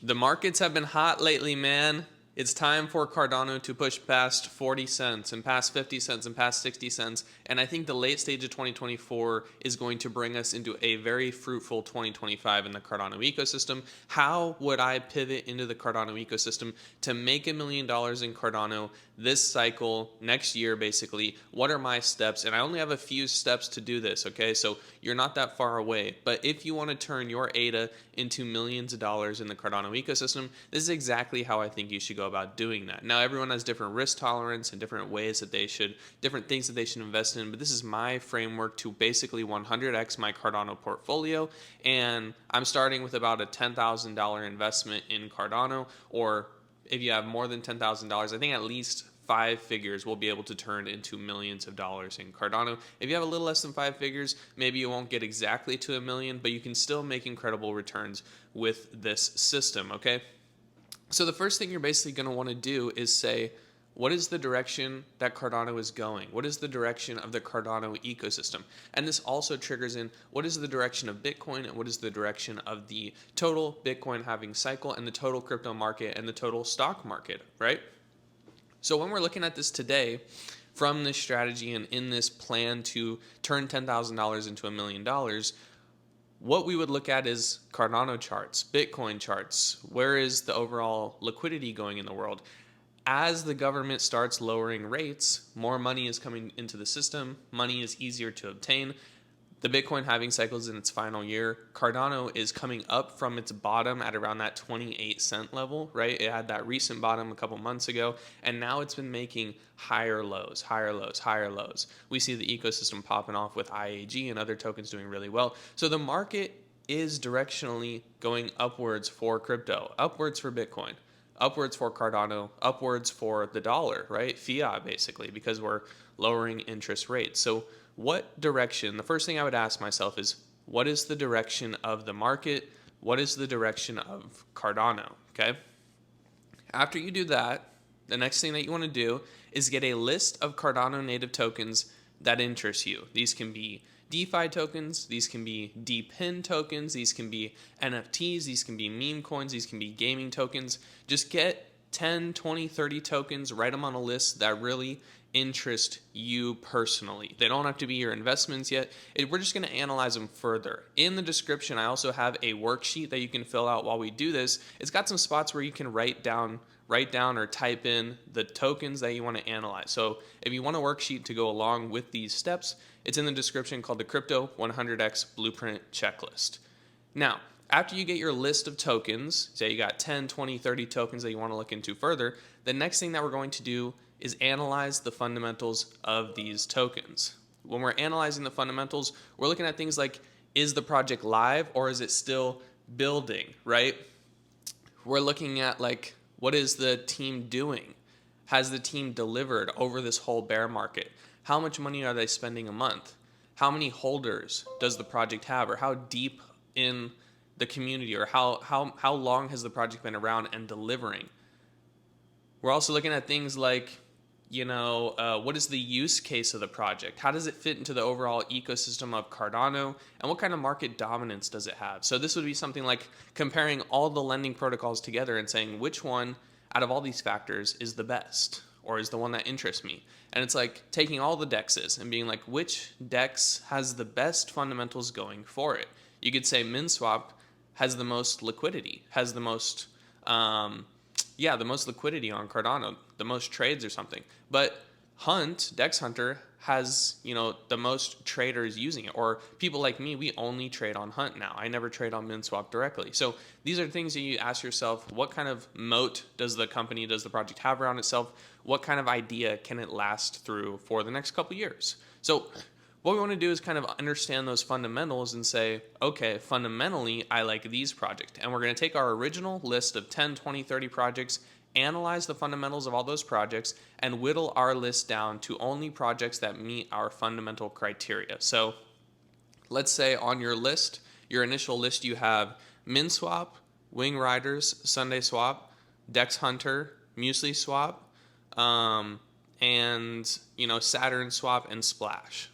The markets have been hot lately, man. It's time for Cardano to push past 40 cents and past 50 cents and past 60 cents. And I think the late stage of 2024 is going to bring us into a very fruitful 2025 in the Cardano ecosystem. How would I pivot into the Cardano ecosystem to make $1 million in Cardano this cycle, next year, basically? What are my steps? And I only have a few steps to do this, okay? So you're not that far away. But if you want to turn your ADA into millions of dollars in the Cardano ecosystem, this is exactly how I think you should go about doing that. Now, everyone has different risk tolerance and different ways that different things that they should invest in, but this is my framework to basically 100x my Cardano portfolio, and I'm starting with about a $10,000 investment in Cardano, or if you have more than $10,000, I think at least 5 figures will be able to turn into millions of dollars in Cardano. If you have a little less than 5 figures, maybe you won't get exactly to $1 million, but you can still make incredible returns with this system, okay? So the first thing you're basically going to want to do is say, what is the direction that Cardano is going? What is the direction of the Cardano ecosystem? And this also triggers in, what is the direction of Bitcoin and what is the direction of the total Bitcoin halving cycle and the total crypto market and the total stock market, right? So when we're looking at this today, from this strategy and in this plan to turn $10,000 into $1 million, what we would look at is Cardano charts, Bitcoin charts. Where is the overall liquidity going in the world? As the government starts lowering rates, more money is coming into the system. Money is easier to obtain. The Bitcoin halving cycle is in its final year. Cardano is coming up from its bottom at around that 28 cent level, right? It had that recent bottom a couple months ago, and now it's been making higher lows, higher lows, higher lows. We see the ecosystem popping off with IAG and other tokens doing really well. So the market is directionally going upwards for crypto, upwards for Bitcoin, upwards for Cardano, upwards for the dollar, right? Fiat, basically, because we're lowering interest rates. So what direction? The first thing I would ask myself is, what is the direction of the market? What is the direction of Cardano? Okay. After you do that, the next thing that you want to do is get a list of Cardano native tokens that interest you. These can be DeFi tokens, these can be DePIN tokens, these can be NFTs, these can be meme coins, these can be gaming tokens. Just get 10, 20, 30 tokens, write them on a list that really interest you personally. They don't have to be your investments yet. We're just going to analyze them further. In the description, I also have a worksheet that you can fill out while we do this. It's got some spots where you can write down or type in the tokens that you want to analyze. So if you want a worksheet to go along with these steps, it's in the description, called the Crypto 100x Blueprint Checklist. Now, after you get your list of tokens, say you got 10, 20, 30 tokens that you want to look into further, the next thing that we're going to do is analyze the fundamentals of these tokens. When we're analyzing the fundamentals, we're looking at things like, is the project live or is it still building, right? We're looking at, like, what is the team doing? Has the team delivered over this whole bear market? How much money are they spending a month? How many holders does the project have, or how deep in the community, or how long has the project been around and delivering? We're also looking at things like, what is the use case of the project? How does it fit into the overall ecosystem of Cardano? And what kind of market dominance does it have? So this would be something like comparing all the lending protocols together and saying, which one out of all these factors is the best, or is the one that interests me? And it's like taking all the dexes and being like, which dex has the best fundamentals going for it? You could say MinSwap has the most liquidity, has the most the most liquidity on Cardano, the most trades or something. But Dex Hunter has, the most traders using it. Or people like me, we only trade on Hunt now. I never trade on MinSwap directly. So these are things that you ask yourself, what kind of moat does the project have around itself? What kind of idea can it last through for the next couple years? So what we want to do is kind of understand those fundamentals and say, okay, fundamentally, I like these projects. And we're going to take our original list of 10, 20, 30 projects, analyze the fundamentals of all those projects, and whittle our list down to only projects that meet our fundamental criteria. So let's say on your list, your initial list, you have MinSwap, Wing Riders, Sunday Swap, Dex Hunter, Muesli Swap, and Saturn Swap and Splash.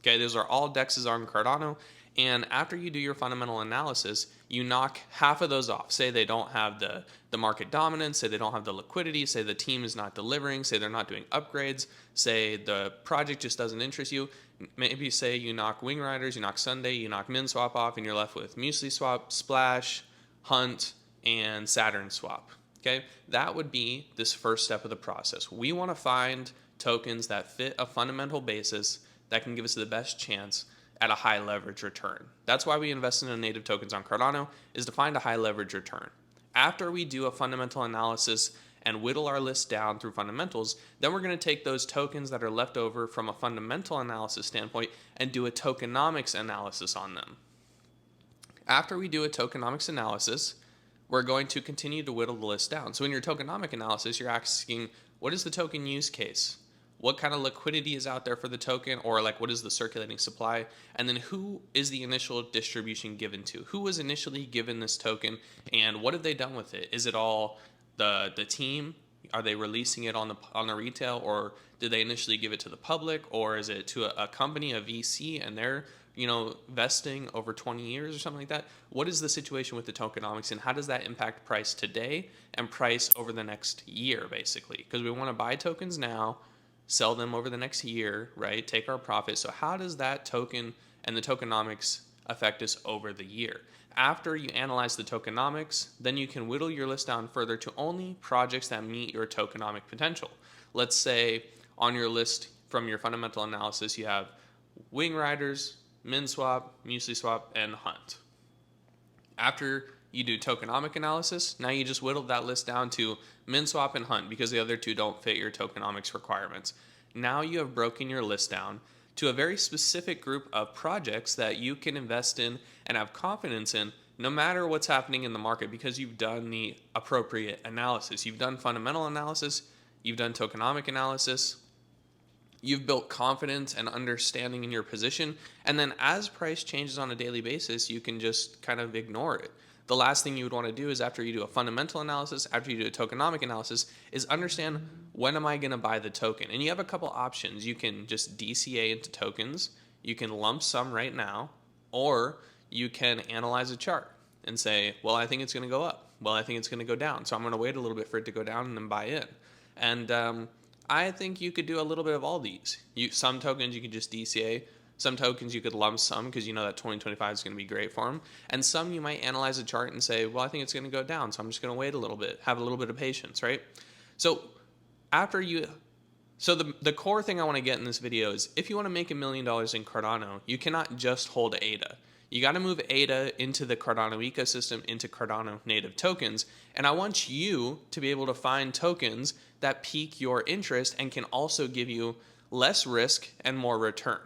Okay, those are all dexes on Cardano. And after you do your fundamental analysis, you knock half of those off. Say they don't have the market dominance, say they don't have the liquidity, say the team is not delivering, say they're not doing upgrades, say the project just doesn't interest you. Maybe say you knock Wing Riders, you knock Sunday, you knock Min Swap off, and you're left with Muesli Swap, Splash, Hunt, and Saturn Swap. Okay, that would be this first step of the process. We want to find tokens that fit a fundamental basis that can give us the best chance at a high leverage return. That's why we invest in native tokens on Cardano, is to find a high leverage return. After we do a fundamental analysis and whittle our list down through fundamentals, then we're going to take those tokens that are left over from a fundamental analysis standpoint and do a tokenomics analysis on them. After we do a tokenomics analysis, we're going to continue to whittle the list down. So in your tokenomic analysis, you're asking, what is the token use case? What kind of liquidity is out there for the token, or like what is the circulating supply? And then who is the initial distribution given to? Who was initially given this token, and what have they done with it? Is it all the team? Are they releasing it on the retail, or did they initially give it to the public, or is it to a company, a VC, and they're vesting over 20 years or something like that? What is the situation with the tokenomics, and how does that impact price today and price over the next year, basically? Because we want to buy tokens now, sell them over the next year, right? Take our profit. So how does that token and the tokenomics affect us over the year? After you analyze the tokenomics, then you can whittle your list down further to only projects that meet your tokenomic potential. Let's say on your list from your fundamental analysis, you have Wing Riders, Min Swap, Muesli Swap, and Hunt. After you do tokenomic analysis, now you just whittle that list down to Min Swap and Hunt because the other two don't fit your tokenomics requirements. Now you have broken your list down to a very specific group of projects that you can invest in and have confidence in no matter what's happening in the market, because you've done the appropriate analysis. You've done fundamental analysis, you've done tokenomic analysis, you've built confidence and understanding in your position, and then as price changes on a daily basis, you can just kind of ignore it. The last thing you would want to do is, after you do a fundamental analysis, after you do a tokenomic analysis, is understand, when am I going to buy the token? And you have a couple options. You can just DCA into tokens, you can lump sum right now, or you can analyze a chart and say, well, I think it's going to go up. Well, I think it's going to go down. So I'm going to wait a little bit for it to go down and then buy in. And I think you could do a little bit of all these. Some tokens you could just DCA. Some tokens you could lump sum because you know that 2025 is going to be great for them. And some you might analyze a chart and say, well, I think it's going to go down, so I'm just going to wait a little bit, have a little bit of patience, right? So the core thing I want to get in this video is, if you want to make $1 million in Cardano, you cannot just hold ADA. You got to move ADA into the Cardano ecosystem, into Cardano native tokens. And I want you to be able to find tokens that pique your interest and can also give you less risk and more return.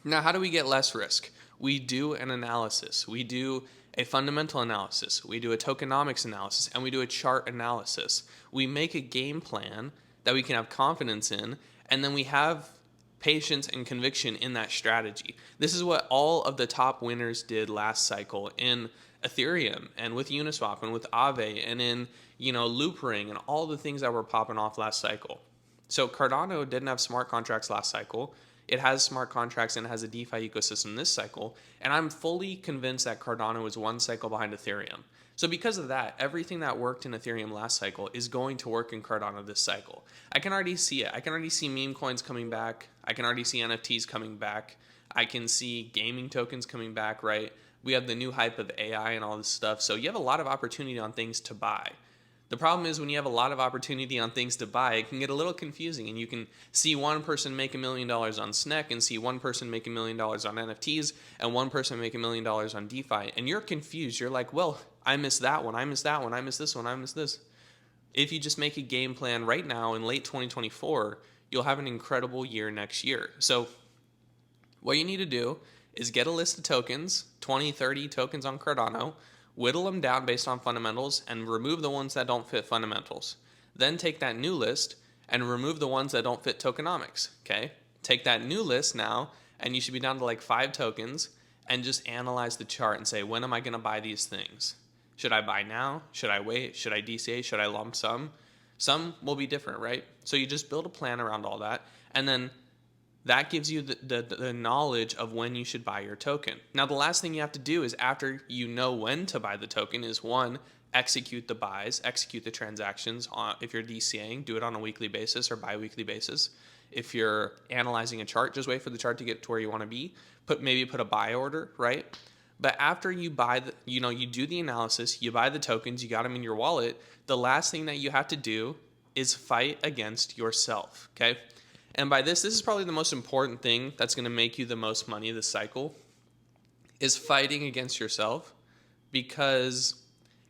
Now, how do we get less risk? We do an analysis. We do a fundamental analysis. We do a tokenomics analysis, and we do a chart analysis. We make a game plan that we can have confidence in, and then we have patience and conviction in that strategy. This is what all of the top winners did last cycle in Ethereum and with Uniswap and with Aave and in Loop Ring and all the things that were popping off last cycle. So Cardano didn't have smart contracts last cycle. It has smart contracts and it has a DeFi ecosystem this cycle. And I'm fully convinced that Cardano is one cycle behind Ethereum. So because of that, everything that worked in Ethereum last cycle is going to work in Cardano this cycle. I can already see it. I can already see meme coins coming back. I can already see NFTs coming back. I can see gaming tokens coming back, right? We have the new hype of AI and all this stuff. So you have a lot of opportunity on things to buy. The problem is, when you have a lot of opportunity on things to buy, it can get a little confusing, and you can see one person make $1 million on SNEC and see one person make $1 million on NFTs and one person make $1 million on DeFi, and you're confused. You're like, well, I missed that one, I missed that one, I missed this one, I missed this. If you just make a game plan right now in late 2024, you'll have an incredible year next year. So what you need to do is get a list of tokens, 20, 30 tokens on Cardano, whittle them down based on fundamentals, and remove the ones that don't fit fundamentals. Then take that new list and remove the ones that don't fit tokenomics, okay? Take that new list now, and you should be down to like 5 tokens, and just analyze the chart and say, when am I going to buy these things? Should I buy now? Should I wait? Should I DCA? Should I lump sum? Some will be different, right? So you just build a plan around all that, and then that gives you the knowledge of when you should buy your token. Now, the last thing you have to do is, after you know when to buy the token, is one, execute the buys, execute the transactions. If you're DCAing, do it on a weekly basis or bi-weekly basis. If you're analyzing a chart, just wait for the chart to get to where you want to be. Maybe put a buy order, right? But after you buy you do the analysis, you buy the tokens, you got them in your wallet, the last thing that you have to do is fight against yourself, okay? And by this is probably the most important thing that's going to make you the most money this cycle, is fighting against yourself, because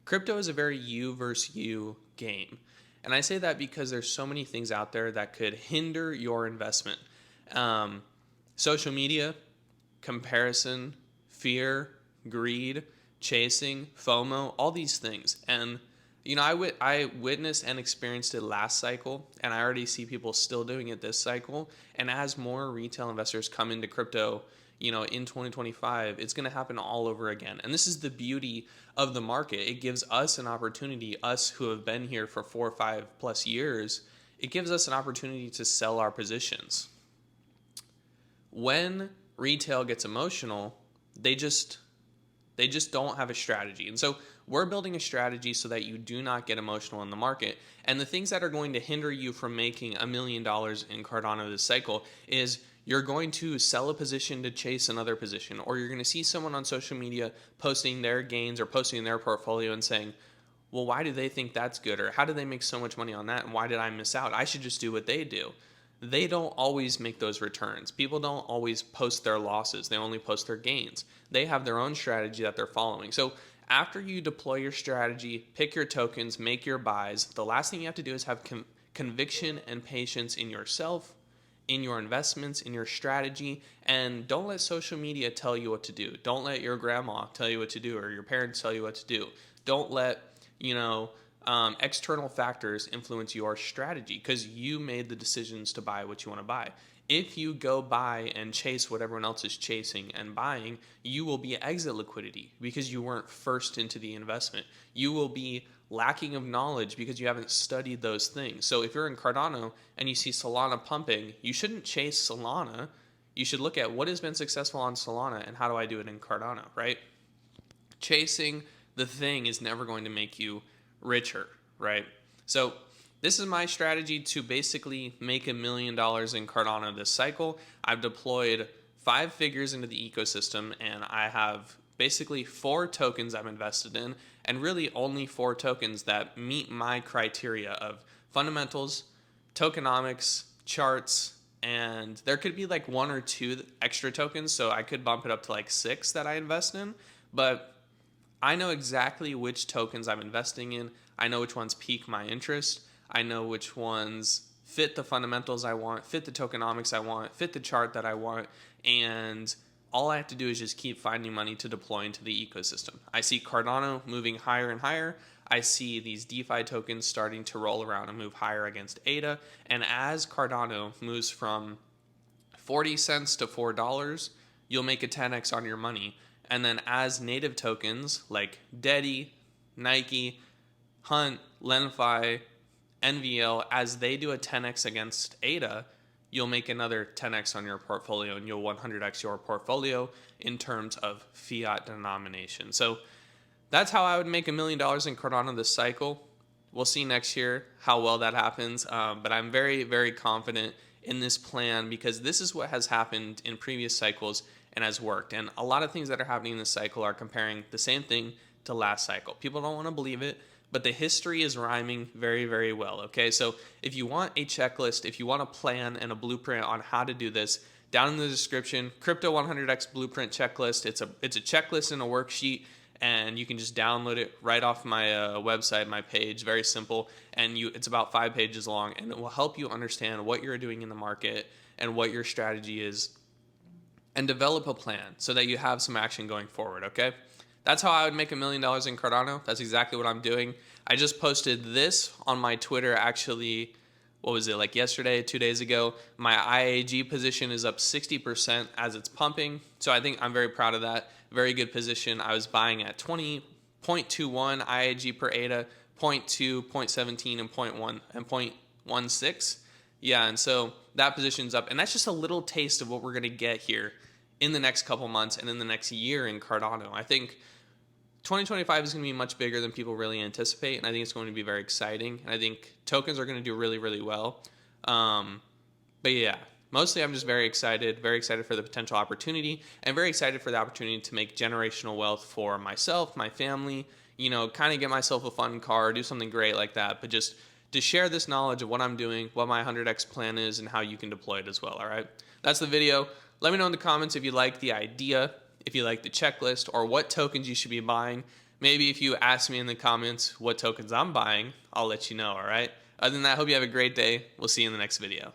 crypto is a very you versus you game. And I say that because there's so many things out there that could hinder your investment. Social media, comparison, fear, greed, chasing, FOMO, all these things. And I witnessed and experienced it last cycle, and I already see people still doing it this cycle. And as more retail investors come into crypto, in 2025, it's going to happen all over again. And this is the beauty of the market. It gives us an opportunity, us who have been here for 4 or 5 plus years, it gives us an opportunity to sell our positions. When retail gets emotional, they just don't have a strategy. And so we're building a strategy so that you do not get emotional in the market. And the things that are going to hinder you from making $1 million in Cardano this cycle is you're going to sell a position to chase another position, or you're going to see someone on social media posting their gains or posting their portfolio and saying, well, why do they think that's good? Or how do they make so much money on that? And why did I miss out? I should just do what they do. They don't always make those returns. People don't always post their losses. They only post their gains. They have their own strategy that they're following. So after you deploy your strategy, pick your tokens, make your buys, the last thing you have to do is have conviction and patience in yourself, in your investments, in your strategy, and don't let social media tell you what to do. Don't let your grandma tell you what to do, or your parents tell you what to do. Don't let, external factors influence your strategy, because you made the decisions to buy what you want to buy. If you go buy and chase what everyone else is chasing and buying, you will be exit liquidity because you weren't first into the investment. You will be lacking of knowledge because you haven't studied those things. So if you're in Cardano and you see Solana pumping, you shouldn't chase Solana. You should look at what has been successful on Solana and how do I do it in Cardano, right? Chasing the thing is never going to make you richer, right? So this is my strategy to basically make $1 million in Cardano this cycle. I've deployed 5 figures into the ecosystem, and I have basically 4 tokens I'm invested in, and really only 4 tokens that meet my criteria of fundamentals, tokenomics, charts, and there could be like 1 or 2 extra tokens, so I could bump it up to like 6 that I invest in, but I know exactly which tokens I'm investing in. I know which ones pique my interest. I know which ones fit the fundamentals I want, fit the tokenomics I want, fit the chart that I want, and all I have to do is just keep finding money to deploy into the ecosystem. I see Cardano moving higher and higher. I see these DeFi tokens starting to roll around and move higher against ADA, and as Cardano moves from 40 cents to $4, you'll make a 10x on your money. And then as native tokens like Dedi, Nike, Hunt, Lenfi, NVL, as they do a 10x against ADA, you'll make another 10x on your portfolio, and you'll 100x your portfolio in terms of fiat denomination. So that's how I would make $1 million in Cardano this cycle. We'll see next year how well that happens, but I'm very, very confident in this plan because this is what has happened in previous cycles and has worked. And a lot of things that are happening in this cycle are comparing the same thing to last cycle. People don't want to believe it, but the history is rhyming very, very well, okay? So if you want a checklist, if you want a plan and a blueprint on how to do this, down in the description, Crypto 100x Blueprint Checklist. It's a checklist and a worksheet, and you can just download it right off my website, my page. Very simple, and it's about 5 pages long, and it will help you understand what you're doing in the market and what your strategy is, and develop a plan so that you have some action going forward, okay? That's how I would make $1 million in Cardano. That's exactly what I'm doing. I just posted this on my Twitter, actually, what was it, like yesterday, 2 days ago. My IAG position is up 60% as it's pumping. So I think I'm very proud of that. Very good position. I was buying at 20.21 IAG per ADA, 0.2, 0.17, and 0.1 and 0.16. Yeah, and so that position's up, and that's just a little taste of what we're gonna get here in the next couple months and in the next year in Cardano. I think 2025 is going to be much bigger than people really anticipate, and I think it's going to be very exciting. And I think tokens are going to do really, really well. Um, but yeah, mostly I'm just very excited for the potential opportunity, and very excited for the opportunity to make generational wealth for myself, my family, you know, kind of get myself a fun car, do something great like that, but just to share this knowledge of what I'm doing, what my 100x plan is, and how you can deploy it as well, all right? That's the video. Let me know in the comments if you like the idea, if you like the checklist, or what tokens you should be buying. Maybe if you ask me in the comments what tokens I'm buying, I'll let you know, all right? Other than that, I hope you have a great day. We'll see you in the next video.